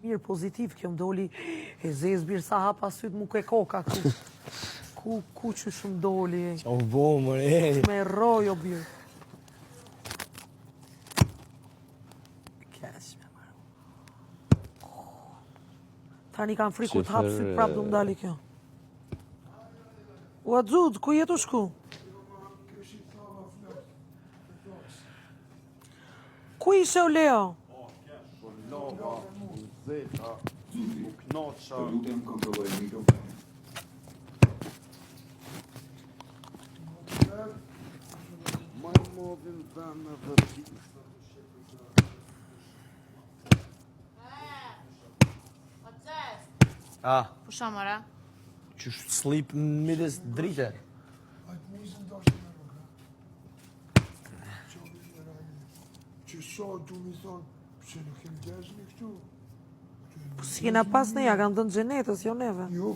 Mirë, pozitiv, kjo më doli e zezë birë sa hapa sytë mu ke koka ku. Ku që shumë doli. O bo, mëre. Me rojo birë. Kesh me marë. Tani kam friku të hapë sytë prapë du më dali kjo. Ua Xud, ku jetu shku? Ku ishe o Leo? Lova, Zeta, u knoqa. Të lutem kontrolloj mikro. Ma i modin dhënë dhe Po shamara? Që slip në midis drite. Që sa du mi thonë, që në kem dezmi këtu? Po si kena pas ne, ja kanë dënë gjenetës, jo neve. Jo,